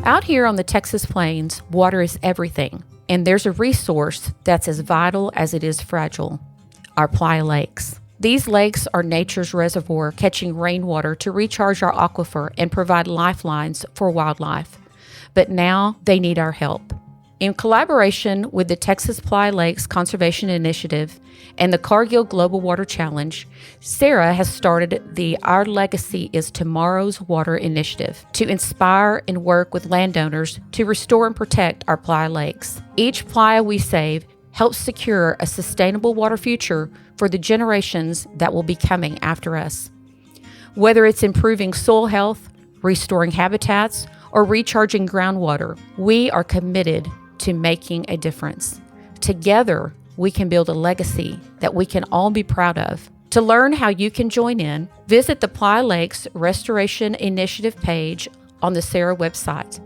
Out here on the Texas plains, water is everything, and there's a resource that's as vital as it is fragile: our playa lakes. These lakes are nature's reservoir, catching rainwater to recharge our aquifer and provide lifelines for wildlife. But now they need our help. In collaboration with the Texas Playa Lakes Conservation Initiative and the Cargill Global Water Challenge, SARA has started the Our Legacy is Tomorrow's Water initiative to inspire and work with landowners to restore and protect our playa lakes. Each playa we save helps secure a sustainable water future for the generations that will be coming after us. Whether it's improving soil health, restoring habitats, or recharging groundwater, we are committed to making a difference. Together, we can build a legacy that we can all be proud of. To learn how you can join in, visit the Playa Lakes Restoration Initiative page on the SARA website.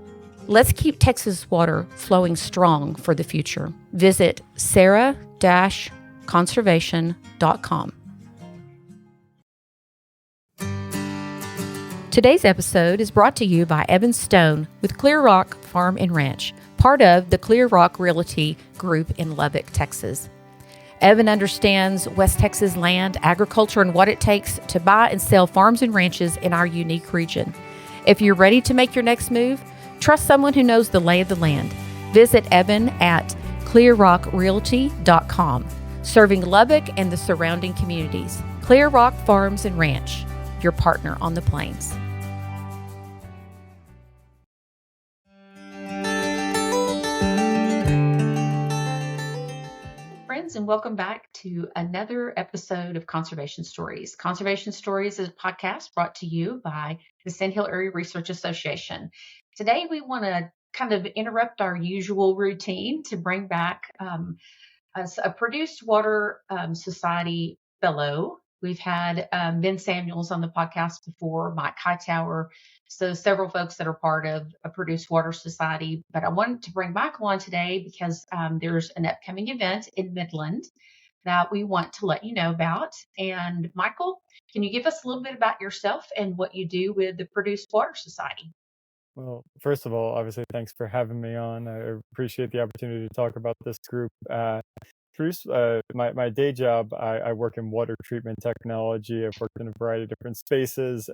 Let's keep Texas water flowing strong for the future. Visit sara-conservation.com. Today's episode is brought to you by Evan Stone with Clear Rock Farm and Ranch, part of the Clear Rock Realty Group in Lubbock, Texas. Evan understands West Texas land, agriculture, and what it takes to buy and sell farms and ranches in our unique region. If you're ready to make your next move, trust someone who knows the lay of the land. Visit Evan at clearrockrealty.com, serving Lubbock and the surrounding communities. Clear Rock Farms and Ranch, your partner on the plains. Friends, and welcome back to another episode of Conservation Stories. Conservation Stories is a podcast brought to you by the Sandhill Area Research Association. Today, we want to kind of interrupt our usual routine to bring back a Produced Water Society fellow. We've had Ben Samuels on the podcast before, Mike Hightower, so several folks that are part of a Produced Water Society. But I wanted to bring Michael on today because there's an upcoming event in Midland that we want to let you know about. And Michael, can you give us a little bit about yourself and what you do with the Produced Water Society? Well, first of all, obviously, thanks for having me on. I appreciate the opportunity to talk about this group. Bruce, my day job, I work in water treatment technology. I've worked in a variety of different spaces,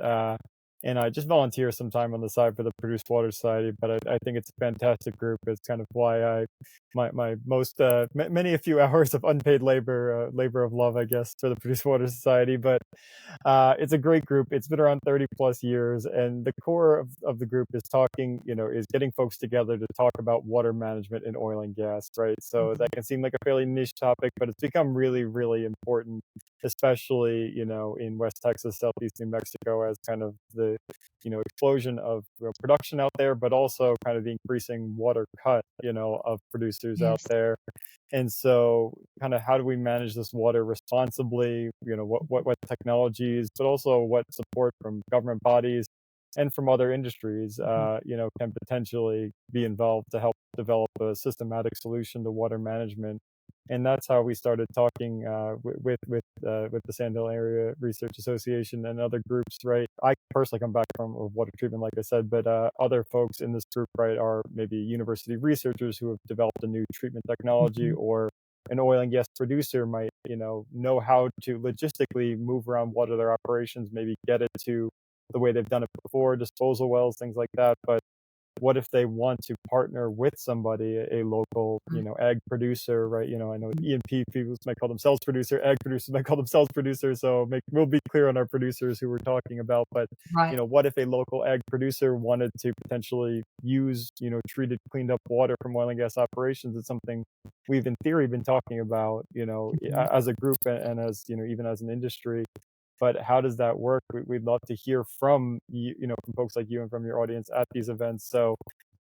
and I just volunteer some time on the side for the Produced Water Society. But I think it's a fantastic group. It's kind of why my most many a few hours of unpaid labor of love, I guess, for the Produced Water Society. But it's a great group. It's been around 30 plus years, and the core of the group is getting folks together to talk about water management in oil and gas, right? So that can seem like a fairly niche topic, but it's become really, really important, especially, in West Texas, Southeast New Mexico, as kind of the, explosion of production out there, but also kind of the increasing water cut, of producers out there. And so kind of how do we manage this water responsibly, what technologies, but also what support from government bodies and from other industries, can potentially be involved to help develop a systematic solution to water management. And that's how we started talking with the Sandhill Area Research Association and other groups, right? I personally come back from water treatment, like I said, but other folks in this group, right, are maybe university researchers who have developed a new treatment technology, or an oil and gas producer might, know how to logistically move around water their operations, maybe get it to the way they've done it before, disposal wells, things like that. But what if they want to partner with somebody, a local, ag producer, right? I know E&P people might call themselves producer, ag producers might call themselves producers. So we'll be clear on our producers who we're talking about. But, what if a local ag producer wanted to potentially use, treated, cleaned up water from oil and gas operations? It's something we've in theory been talking about, as a group and as, even as an industry. But how does that work? We'd love to hear from you, from folks like you and from your audience at these events. So,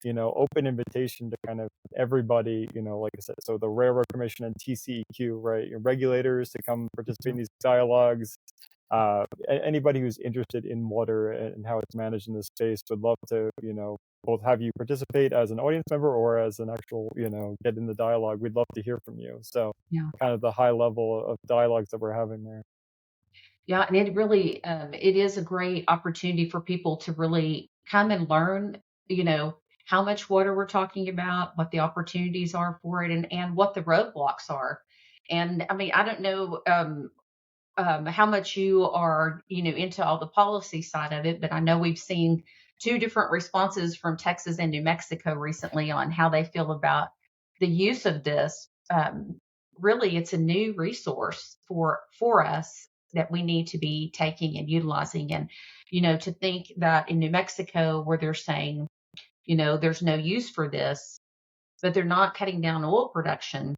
open invitation to kind of everybody, like I said, so the Railroad Commission and TCEQ, right? Regulators to come participate in these dialogues. Anybody who's interested in water and how it's managed in this space would love to, both have you participate as an audience member or as an actual, get in the dialogue. We'd love to hear from you. So kind of the high level of dialogues that we're having there. Yeah, and it really, it is a great opportunity for people to really come and learn, how much water we're talking about, what the opportunities are for it, and what the roadblocks are. And I mean, I don't know how much you are, into all the policy side of it, but I know we've seen two different responses from Texas and New Mexico recently on how they feel about the use of this. Really, it's a new resource for us that we need to be taking and utilizing. And, to think that in New Mexico, where they're saying, there's no use for this, but they're not cutting down oil production.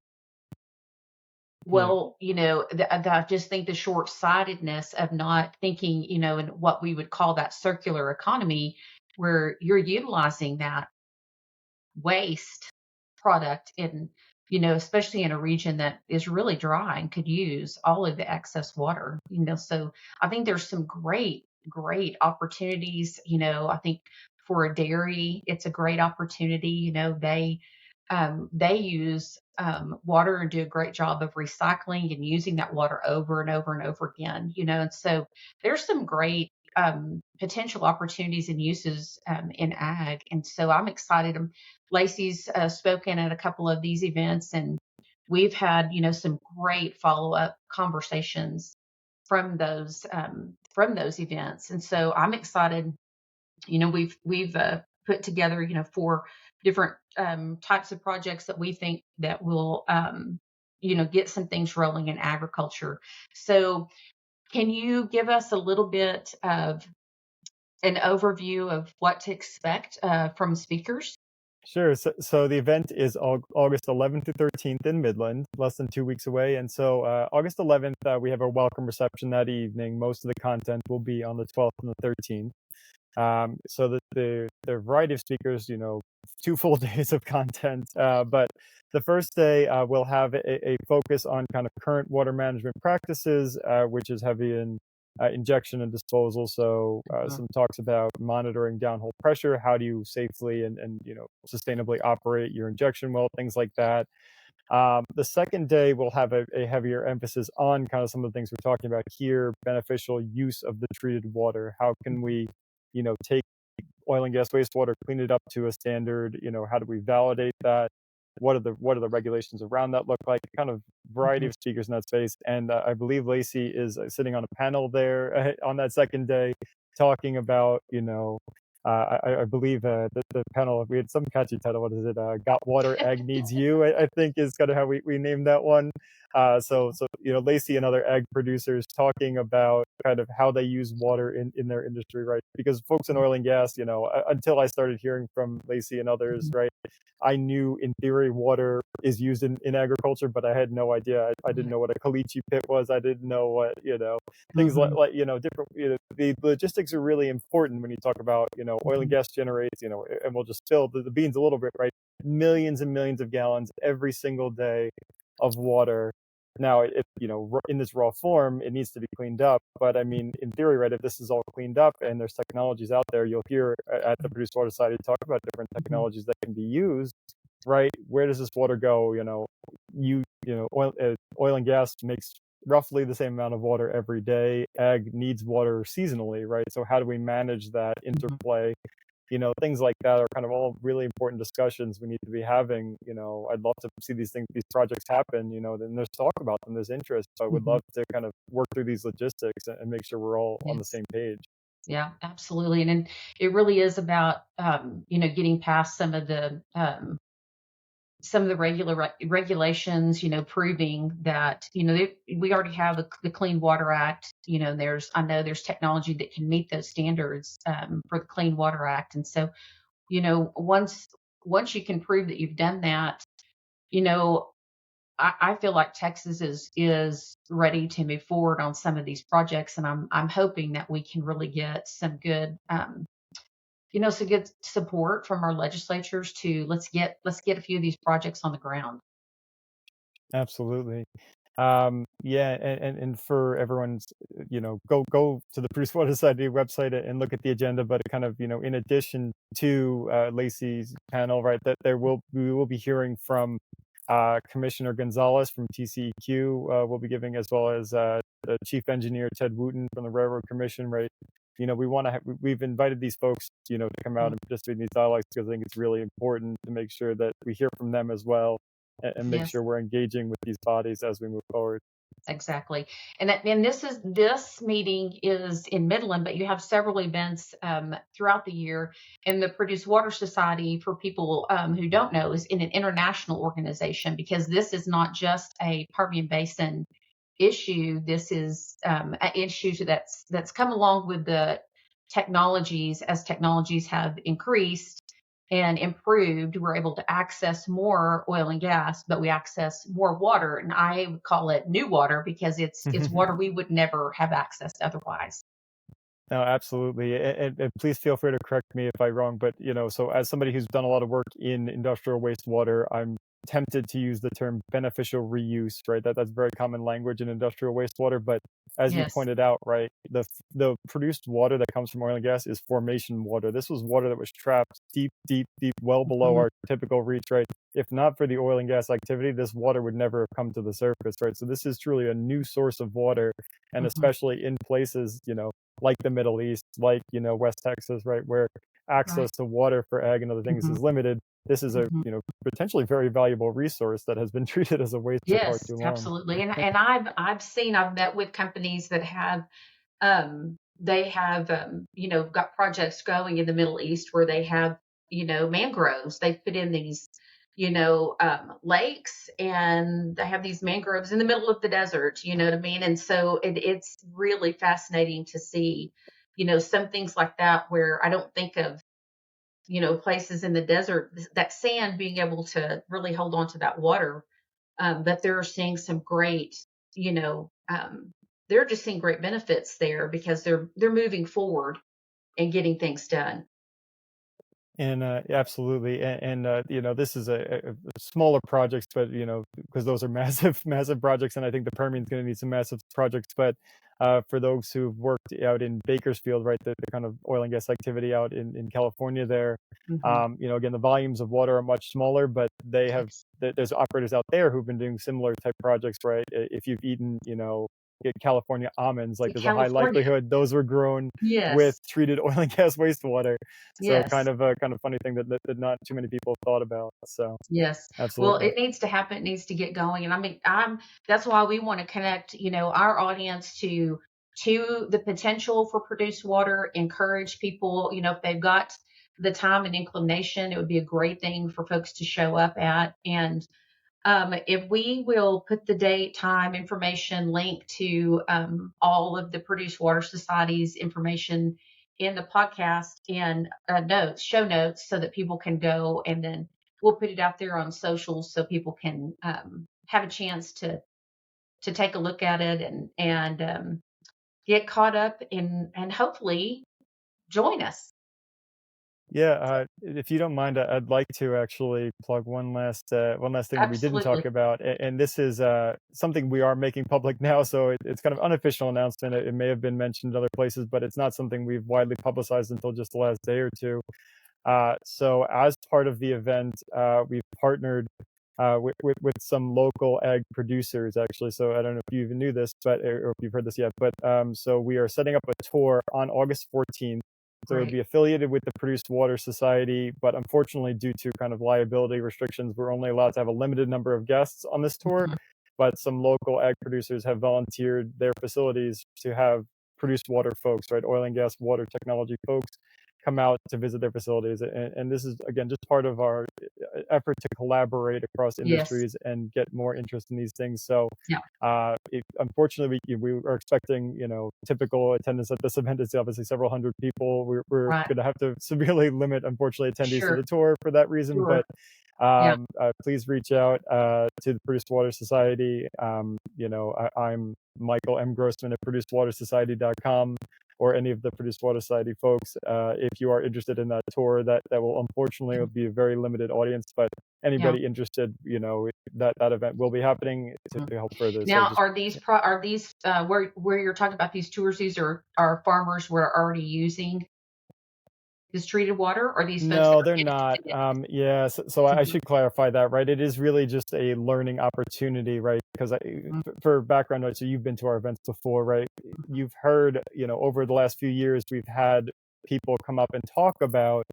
Yeah. Well, I just think the short-sightedness of not thinking, in what we would call that circular economy, where you're utilizing that waste product in, especially in a region that is really dry and could use all of the excess water, So I think there's some great, great opportunities, I think for a dairy, it's a great opportunity. They use water and do a great job of recycling and using that water over and over and over again, and so there's some great potential opportunities and uses in ag. And so I'm excited. Lacey's spoken at a couple of these events, and we've had, some great follow-up conversations from those events. And so I'm excited. We've put together, 4 different types of projects that we think that will, get some things rolling in agriculture. So can you give us a little bit of an overview of what to expect from speakers? Sure. So the event is August 11th to 13th in Midland, less than 2 weeks away. And so August 11th, we have a welcome reception that evening. Most of the content will be on the 12th and the 13th. So the variety of speakers, 2 full days of content. But the first day we'll have a focus on kind of current water management practices, which is heavy in injection and disposal. So some talks about monitoring downhole pressure. How do you safely and sustainably operate your injection well, things like that. The second day we'll have a heavier emphasis on kind of some of the things we're talking about here, beneficial use of the treated water. How can we, take oil and gas wastewater, clean it up to a standard? How do we validate that? What are the regulations around that look like? Kind of variety Mhm. of speakers in that space. And I believe Lacey is sitting on a panel there on that second day, talking about, I believe the panel, we had some catchy title. What is it? Got Water, Ag Needs You, I think is kind of how we named that one. So Lacey and other ag producers talking about kind of how they use water in their industry, right? Because folks in oil and gas, until I started hearing from Lacey and others, right, I knew in theory water is used in agriculture, but I had no idea. I didn't know what a caliche pit was. I didn't know what, things Mhm. like different, the logistics are really important when you talk about, oil and Mhm. gas generates, and we'll just fill the beans a little bit, right? Millions and millions of gallons every single day of water. Now, in this raw form, it needs to be cleaned up. But I mean, in theory, right, if this is all cleaned up and there's technologies out there, you'll hear at the Produced Water Society talk about different Mhm. technologies that can be used, right? Where does this water go? Oil and gas makes roughly the same amount of water every day. Ag needs water seasonally, right? So how do we manage that Mhm. interplay? Things like that are kind of all really important discussions we need to be having. I'd love to see these projects happen, then there's talk about them, there's interest. So I would Mhm. love to kind of work through these logistics and make sure we're all on the Yes. same page. Yeah, absolutely. And it really is about, getting past some of the regulations, proving that, we already have the Clean Water Act. I know there's technology that can meet those standards for the Clean Water Act. And so, once you can prove that you've done that, you know, I feel like Texas is ready to move forward on some of these projects, and I'm hoping that we can really get some good support from our legislatures to let's get a few of these projects on the ground. Absolutely. Yeah, and for everyone's, go to the Bruce Water Society website and look at the agenda. But kind of, in addition to Lacey's panel, right, that we will be hearing from Commissioner Gonzalez from TCEQ. Will be giving, as well as the Chief Engineer Ted Wooten from the Railroad Commission, right? we've invited these folks, to come out and participate in these dialogues because I think it's really important to make sure that we hear from them as well and make Yes. sure we're engaging with these bodies as we move forward. Exactly. And this meeting is in Midland, but you have several events throughout the year. And the Produced Water Society, for people who don't know, is in an international organization, because this is not just a Permian Basin issue. This is an issue that's come along with the technologies. As technologies have increased and improved, we're able to access more oil and gas, but we access more water. And I would call it new water, because it's water we would never have accessed otherwise. No, absolutely. And please feel free to correct me if I'm wrong, but so as somebody who's done a lot of work in industrial wastewater, I'm tempted to use the term beneficial reuse, right? That's very common language in industrial wastewater, but as you Yes. pointed out, right, the produced water that comes from oil and gas is formation water. This was water that was trapped deep, deep, deep, well below Mhm. our typical reach, right? If not for the oil and gas activity, this water would never have come to the surface, right? So this is truly a new source of water, and Mhm. especially in places, like the Middle East, like, West Texas, right, where Right. access to water for ag and other things Mhm. is limited. This is a, Mhm. potentially very valuable resource that has been treated as a waste for far Yes, too long. absolutely. And I've met with companies that have they have got projects going in the Middle East where they have mangroves. They put in these lakes, and they have these mangroves in the middle of the desert. You know what I mean? And so it's really fascinating to see some things like that, where I don't think of places in the desert, that sand being able to really hold on to that water. But they're seeing some great, you know, they're just seeing great benefits there, because they're moving forward and getting things done. And absolutely, and this is a smaller projects, but because those are massive, massive projects, and I think the Permian's going to need some massive projects. But for those who've worked out in Bakersfield, right, the kind of oil and gas activity out in California, there, Hmm. again, the volumes of water are much smaller, but Yes. there's operators out there who've been doing similar type projects, right? If you've eaten, California almonds, like there's a high California. likelihood those were grown with Yes. treated oil and gas wastewater. So kind Yes. of a funny thing that not too many people thought about. So Yes. Well, absolutely. it needs to happen. It needs to get going. And I mean, that's why we want to connect, our audience to the potential for produced water, encourage people, if they've got the time and inclination, it would be a great thing for folks to show up at. And if we will put the date, time, information, link to all of the Produced Water Society's information in the podcast and show notes, so that people can go, and then we'll put it out there on socials so people can have a chance to take a look at it, and get caught up in, and hopefully join us. Yeah, if you don't mind, I'd like to actually plug one last thing that we didn't talk Absolutely. about, and this is something we are making public now. So it's kind of unofficial announcement. It may have been mentioned other places, but it's not something we've widely publicized until just the last day or two. So as part of the event, we've partnered with some local ag producers, actually. So I don't know if you even knew this, but or if you've heard this yet. But so we are setting up a tour on August 14th. So it would Great. be affiliated with the Produced Water Society, but unfortunately, due to kind of liability restrictions, we're only allowed to have a limited number of guests on this tour. Mhm. But some local ag producers have volunteered their facilities to have produced water folks, right, oil and gas water technology folks, come out to visit their facilities. And this is, again, just part of our effort to collaborate across Yes. industries and get more interest in these things. So, Yeah. unfortunately, we are expecting, typical attendance at this event is obviously several hundred people. We're Right. going to have to severely limit, unfortunately, attendees to Sure. the tour for that reason. Sure. But Yeah. please reach out to the Produced Water Society. I'm Michael M. Grossman at producedwatersociety.com, or any of the Produced Water Society folks. If you are interested in that tour, that will unfortunately be a very limited audience, but Yeah. anybody interested, that event will be happening Mhm. to help further. So Now, just are these where you're talking about these tours? These are farmers we're already using. this treated water, or these folks that No, are they're not. interested Yeah, so I in? should clarify that, right? It is really just a learning opportunity, right? Because Mhm, for background noise, so you've been to our events before, right? mhm, You've heard, over the last few years, we've had people come up and talk about,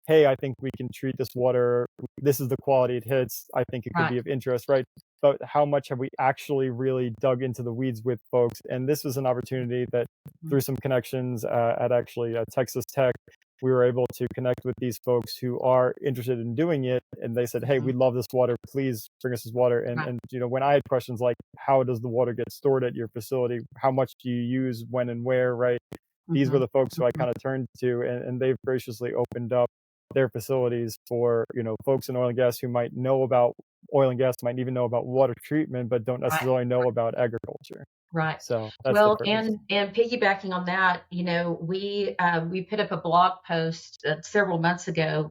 hey, I think we can treat this water. This is the quality it hits. I think it could right. be of interest, right? But how much have we actually really dug into the weeds with folks? And this was an opportunity that, Mhm, through some connections at actually Texas Tech, we were able to connect with these folks who are interested in doing it. And they said, hey, mhm, we love this water. Please bring us this water. And, right. and when I had questions like, how does the water get stored at your facility? How much do you use, when and where, right? These were Mhm, the folks who I mhm, kind of turned to, and they've graciously opened up their facilities for folks in oil and gas who might know about oil and gas, might even know about water treatment, but don't right. necessarily know about agriculture. Right. So that's the Well, purpose. and piggybacking on that, we put up a blog post several months ago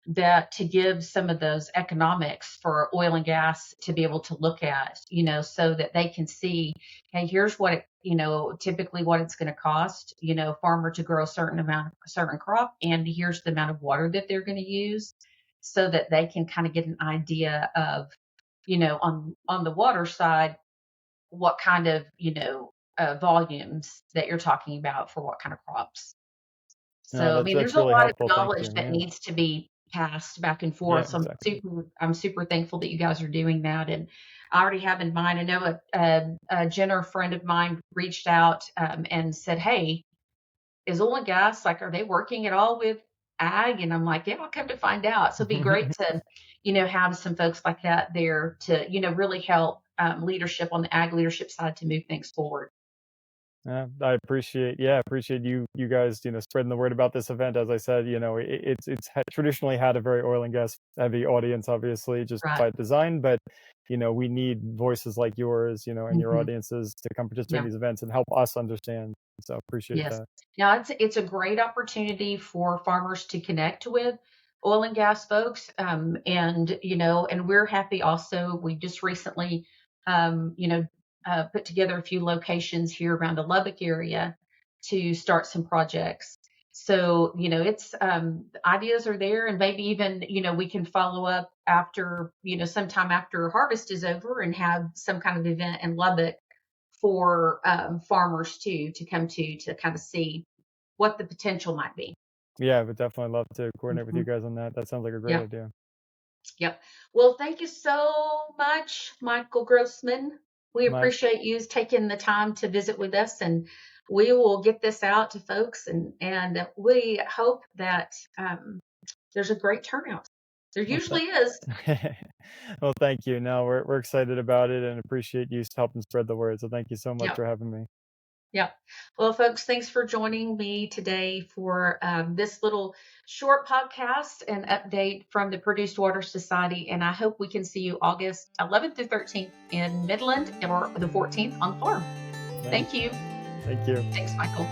that to give some of those economics for oil and gas to be able to look at, so that they can see, hey, here's what it, typically what it's going to cost, farmer to grow a certain crop, and here's the amount of water that they're going to use, so that they can kind of get an idea of, on the water side, what kind of, volumes that you're talking about for what kind of crops. No, So, I mean, that's there's a really lot of helpful. Thank knowledge you. that Yeah. needs to be passed back and Yeah, forth. So exactly. I'm super thankful that you guys are doing that. And I already have in mind. I know a Jenner friend of mine reached out and said, "Hey, is oil and gas like, are they working at all with ag?" And I'm like, "Yeah, I'll come to find out." So it'd be great to, have some folks like that there to, really help leadership on the ag leadership side to move things forward. I appreciate you guys, spreading the word about this event. As I said, traditionally had a very oil and gas heavy audience, obviously, just Right. by design. But we need voices like yours, and your Hmm. audiences to come participate in Yeah. these events and help us understand. So appreciate Yes. that. Now it's a great opportunity for farmers to connect with oil and gas folks, and and we're happy also. We just recently, put together a few locations here around the Lubbock area to start some projects. So it's ideas are there, and maybe even we can follow up after sometime after harvest is over and have some kind of event in Lubbock for farmers too to come to kind of see what the potential might be. Yeah, I would definitely love to coordinate with you Hmm. guys on that. That sounds like a great Yep. idea. Yep. Well, thank you so much, Michael Grossman. We My appreciate you taking the time to visit with us, and we will get this out to folks, and we hope that there's a great turnout. There well, usually is. well, thank you. No, we're excited about it and appreciate you helping spread the word. So thank you so much Yep. for having me. Yeah. Well, folks, thanks for joining me today for this little short podcast and update from the Produced Water Society. And I hope we can see you August 11th through 13th in Midland or the 14th on the farm. Yeah, Thank you. thank you. Thanks, Michael.